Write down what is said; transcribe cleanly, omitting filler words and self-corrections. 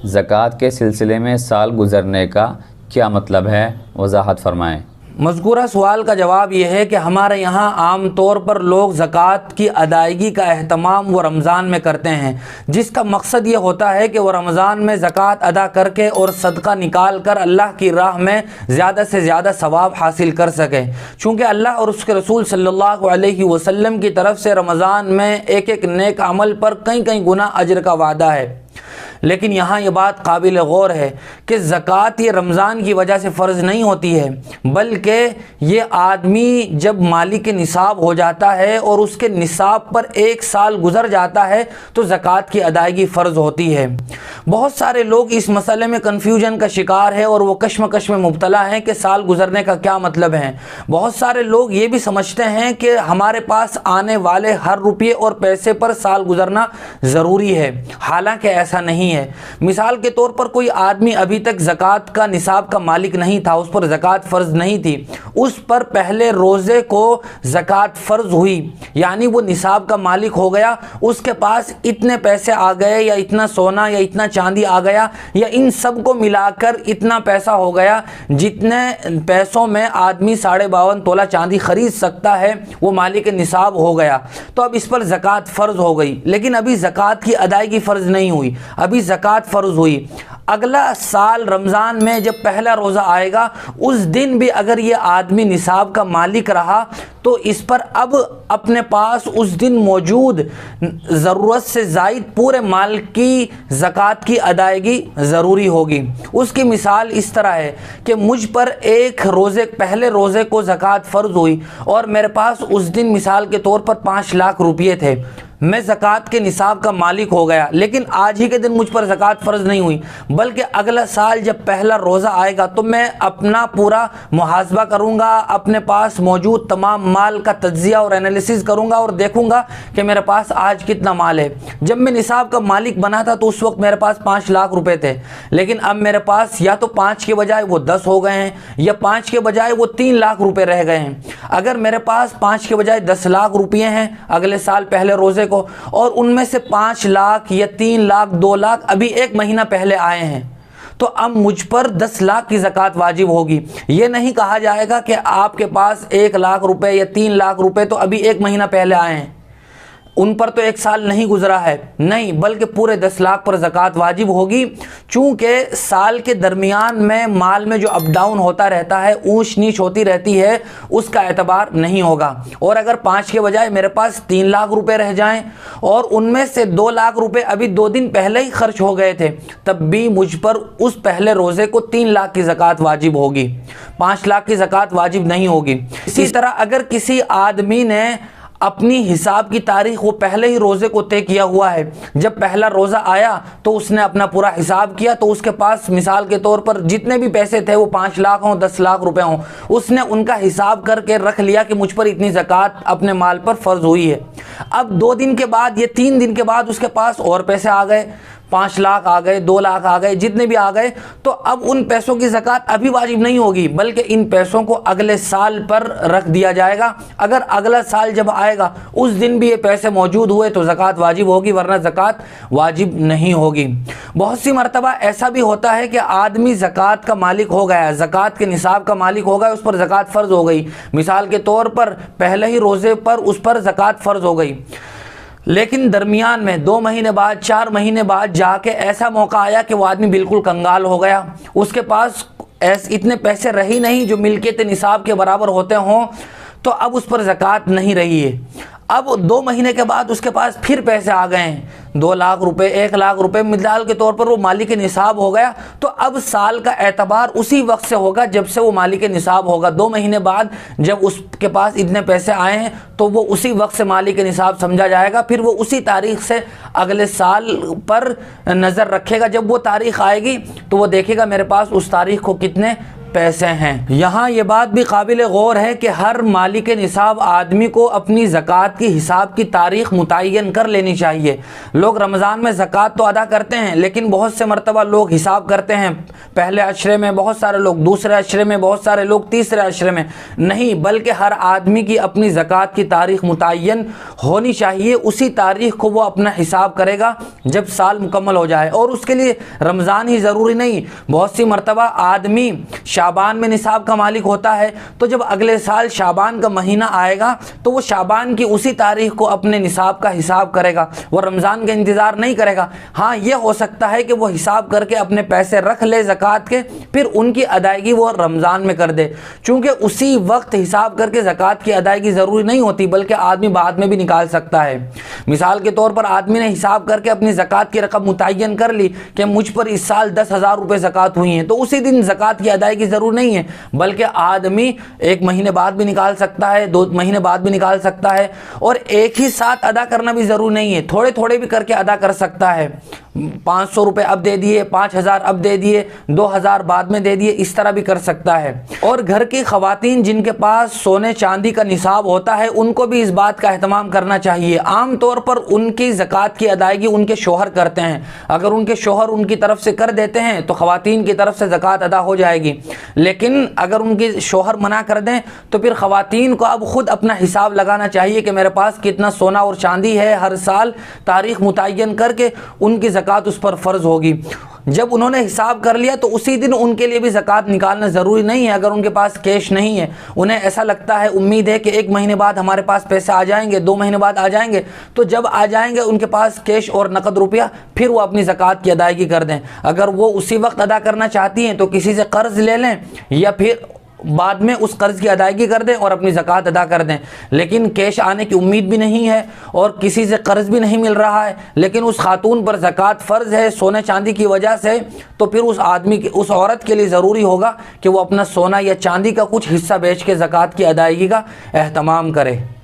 ज़कात के सिलसिले में साल गुज़रने का क्या मतलब है, वज़ाहत फ़रमाएँ। मज़कूरा सवाल का जवाब यह है कि हमारे यहाँ आम तौर पर लोग ज़कात की अदायगी का अहतमाम वो रमज़ान में करते हैं, जिसका मकसद ये होता है कि वो रमज़ान में ज़कात अदा करके और सदका निकाल कर अल्लाह की राह में ज़्यादा से ज़्यादा सवाब हासिल कर सकें। चूँकि अल्लाह और उसके रसूल सल्लल्लाहु अलैहि वसल्लम की तरफ से रमज़ान में एक एक नेक अमल पर कई कई गुना अजर का वादा है। लेकिन यहाँ ये बात काबिल गौर है कि ज़कात ये रमज़ान की वजह से फ़र्ज़ नहीं होती है, बल्कि ये आदमी जब मालिक निसाब हो जाता है और उसके निसाब पर एक साल गुज़र जाता है तो ज़कात की अदायगी फ़र्ज़ होती है। बहुत सारे लोग इस मसले में कन्फ्यूजन का शिकार है और वो कश्मकश में मुब्तला हैं कि साल गुज़रने का क्या मतलब है। बहुत सारे लोग ये भी समझते हैं कि हमारे पास आने वाले हर रुपये और पैसे पर साल गुज़रना ज़रूरी है, हालांकि ऐसा नहीं है। मिसाल के तौर पर कोई आदमी अभी तक ज़कात का निसाब का मालिक नहीं था, उस पर ज़कात फ़र्ज़ नहीं थी, उस पर पहले रोज़े को ज़कात फ़र्ज़ हुई, यानी वो निसाब का मालिक हो गया, उसके पास इतने पैसे आ गए या इतना सोना या इतना चांदी आ गया या इन सब को मिलाकर इतना पैसा हो गया जितने पैसों में आदमी 52.5 तोला चांदी ख़रीद सकता है, वो मालिक निसाब हो गया। तो अब इस पर ज़कात फ़र्ज़ हो गई, लेकिन अभी ज़कात की अदायगी फ़र्ज़ नहीं हुई, अभी ज़कात फ़र्ज़ हुई। अगला साल रमज़ान में जब पहला रोज़ा आएगा उस दिन भी अगर ये आदमी निसाब का मालिक रहा तो इस पर अब अपने पास उस दिन मौजूद ज़रूरत से ज़ायद पूरे माल की ज़कात की अदायगी ज़रूरी होगी। उसकी मिसाल इस तरह है कि मुझ पर एक रोज़े पहले रोज़े को ज़कात फ़र्ज़ हुई और मेरे पास उस दिन मिसाल के तौर पर 5 लाख रुपये थे, मैं ज़कात के निसाब का मालिक हो गया, लेकिन आज ही के दिन मुझ पर ज़कात फ़र्ज़ नहीं हुई, बल्कि अगला साल जब पहला रोज़ा आएगा तो मैं अपना पूरा मुहासबा करूँगा, अपने पास मौजूद तमाम माल का तज्ज़िया और एनालिसिस करूँगा और देखूँगा कि मेरे पास आज कितना माल है। जब मैं निसाब का मालिक बना था तो उस वक्त मेरे पास 5 लाख रुपये थे, लेकिन अब मेरे पास या तो 5 के बजाय वो 10 हो गए हैं या 5 के बजाय वो 3 लाख रुपये रह गए हैं। अगर मेरे पास 5 के बजाय 10 लाख रुपये हैं अगले साल पहले रोज़े को, और उनमें से 5 लाख या 3 लाख 2 लाख अभी 1 महीना पहले आए हैं, तो अब मुझ पर 10 लाख की ज़कात वाजिब होगी। ये नहीं कहा जाएगा कि आपके पास 1 लाख रुपए या 3 लाख रुपए तो अभी 1 महीना पहले आए हैं, उन पर तो 1 साल नहीं गुजरा है, नहीं, बल्कि पूरे 10 लाख पर ज़कात वाजिब होगी। चूँकि साल के दरमियान में माल में जो अप डाउन होता रहता है, ऊंच नीच होती रहती है, उसका एतबार नहीं होगा। और अगर 5 के बजाय मेरे पास 3 लाख रुपए रह जाएं और उनमें से 2 लाख रुपए अभी 2 दिन पहले ही खर्च हो गए थे, तब भी मुझ पर उस पहले रोज़े को 3 लाख की ज़कात वाजिब होगी, 5 लाख की ज़कात वाजिब नहीं होगी। इसी तरह अगर किसी आदमी ने अपनी हिसाब की तारीख वो पहले ही रोज़े को तय किया हुआ है, जब पहला रोज़ा आया तो उसने अपना पूरा हिसाब किया, तो उसके पास मिसाल के तौर पर जितने भी पैसे थे वो 5 लाख हों 10 लाख रुपए हों, उसने उनका हिसाब करके रख लिया कि मुझ पर इतनी ज़कात अपने माल पर फ़र्ज़ हुई है। अब 2 दिन के बाद या 3 दिन के बाद उसके पास और पैसे आ गए, 5 लाख आ गए, 2 लाख आ गए, जितने भी आ गए, तो अब उन पैसों की ज़कात अभी वाजिब नहीं होगी, बल्कि इन पैसों को अगले साल पर रख दिया जाएगा। अगर अगला साल जब आएगा उस दिन भी ये पैसे मौजूद हुए तो ज़कात वाजिब होगी, वरना ज़कात वाजिब नहीं होगी। बहुत सी मरतबा ऐसा भी होता है कि आदमी ज़कात का मालिक हो गया, ज़कात के निसाब का मालिक हो गया, उस पर ज़कात फ़र्ज़ हो गई, मिसाल के तौर पर पहले ही रोज़े पर उस पर ज़कात फ़र्ज़ हो गई, लेकिन दरमियान में 2 महीने बाद 4 महीने बाद जाके ऐसा मौका आया कि वो आदमी बिल्कुल कंगाल हो गया, उसके पास इतने पैसे रही नहीं जो मिल्कियत निसाब के बराबर होते हों, तो अब उस पर ज़कात नहीं रही है। अब 2 महीने के बाद उसके पास फिर पैसे आ गए हैं, 2 लाख रुपए, 1 लाख रुपए, मिसाल के तौर पर वो मालिक निसाब हो गया, तो अब साल का एतबार उसी वक्त से होगा जब से वो मालिक निसाब होगा। 2 महीने बाद जब उसके पास इतने पैसे आए हैं तो वो उसी वक्त से मालिक निसाब समझा जाएगा, फिर वो उसी तारीख से अगले साल पर नज़र रखेगा। जब वो तारीख आएगी तो वो देखेगा मेरे पास उस तारीख को कितने पैसे हैं। यहाँ ये बात भी काबिल गौर है कि हर मालिक निसाब आदमी को अपनी ज़कात की हिसाब की तारीख मुतय्यन कर लेनी चाहिए। लोग रमज़ान में ज़कात तो अदा करते हैं, लेकिन बहुत से मरतबा लोग हिसाब करते हैं पहले अशरे में बहुत सारे लोग, दूसरे अशरे में बहुत सारे लोग, तीसरे अशरे में नहीं, बल्कि हर आदमी की अपनी ज़कात की तारीख़ मुतय्यन होनी चाहिए। उसी तारीख़ को वो अपना हिसाब करेगा जब साल मुकम्मल हो जाए। और उसके लिए रमज़ान ही ज़रूरी नहीं, बहुत सी मरतबा आदमी शाबान में निसाब का मालिक होता है, तो जब अगले साल शाबान का महीना आएगा तो वो शाबान की उसी तारीख़ को अपने निसाब का हिसाब करेगा, वो रमज़ान का इंतज़ार नहीं करेगा। हाँ, ये हो सकता है कि वो हिसाब करके अपने पैसे रख ले ज़कात के, फिर उनकी अदायगी वो रमज़ान में कर दे। चूँकि उसी वक्त हिसाब करके ज़कात की अदायगी ज़रूरी नहीं होती, बल्कि आदमी बाद में भी निकाल सकता है। मिसाल के तौर पर आदमी ने हिसाब करके अपनी ज़कात की रकम मुतय्यन कर ली कि मुझ पर इस साल 10,000 रुपये ज़कात हुई हैं, तो उसी दिन ज़कात की अदायगी ज़रूर नहीं है, बल्कि आदमी 1 महीने बाद भी निकाल सकता है, 2 महीने बाद भी निकाल सकता है। और एक ही साथ अदा करना भी ज़रूरी नहीं है, थोड़े थोड़े भी करके अदा कर सकता है। 500 रुपये अब दे दिए, 5,000 अब दे दिए, 2,000 बाद में दे दिए, इस तरह भी कर सकता है। और घर की ख़वातीन जिनके पास सोने चांदी का निसाब होता है, उनको भी इस बात का एहतमाम करना चाहिए। आम तौर पर उनकी ज़कात की अदायगी उनके शोहर करते हैं, अगर उनके शोहर उनकी तरफ से कर देते हैं तो ख़वातीन की तरफ से ज़कात अदा हो जाएगी। लेकिन अगर उनके शोहर मना कर दें तो फिर ख़वातीन को अब ख़ुद अपना हिसाब लगाना चाहिए कि मेरे पास कितना सोना और चांदी है, हर साल तारीख़ मुतय्यन करके उनकी ज़कात उस पर फ़र्ज़ होगी। जब उन्होंने हिसाब कर लिया तो उसी दिन उनके लिए भी ज़कात निकालना ज़रूरी नहीं है। अगर उनके पास कैश नहीं है, उन्हें ऐसा लगता है, उम्मीद है कि 1 महीने बाद हमारे पास पैसे आ जाएंगे, 2 महीने बाद आ जाएंगे, तो जब आ जाएंगे उनके पास कैश और नकद रुपया, फिर वो अपनी ज़कात की अदायगी कर दें। अगर वो उसी वक्त अदा करना चाहती हैं तो किसी से कर्ज़ ले लें या फिर बाद में उस कर्ज़ की अदायगी कर दें और अपनी ज़कात अदा कर दें। लेकिन कैश आने की उम्मीद भी नहीं है और किसी से कर्ज़ भी नहीं मिल रहा है, लेकिन उस खातून पर ज़कात फ़र्ज़ है सोने चांदी की वजह से, तो फिर उस आदमी की, उस औरत के लिए ज़रूरी होगा कि वो अपना सोना या चांदी का कुछ हिस्सा बेच के ज़कात की अदायगी का एहतमाम करे।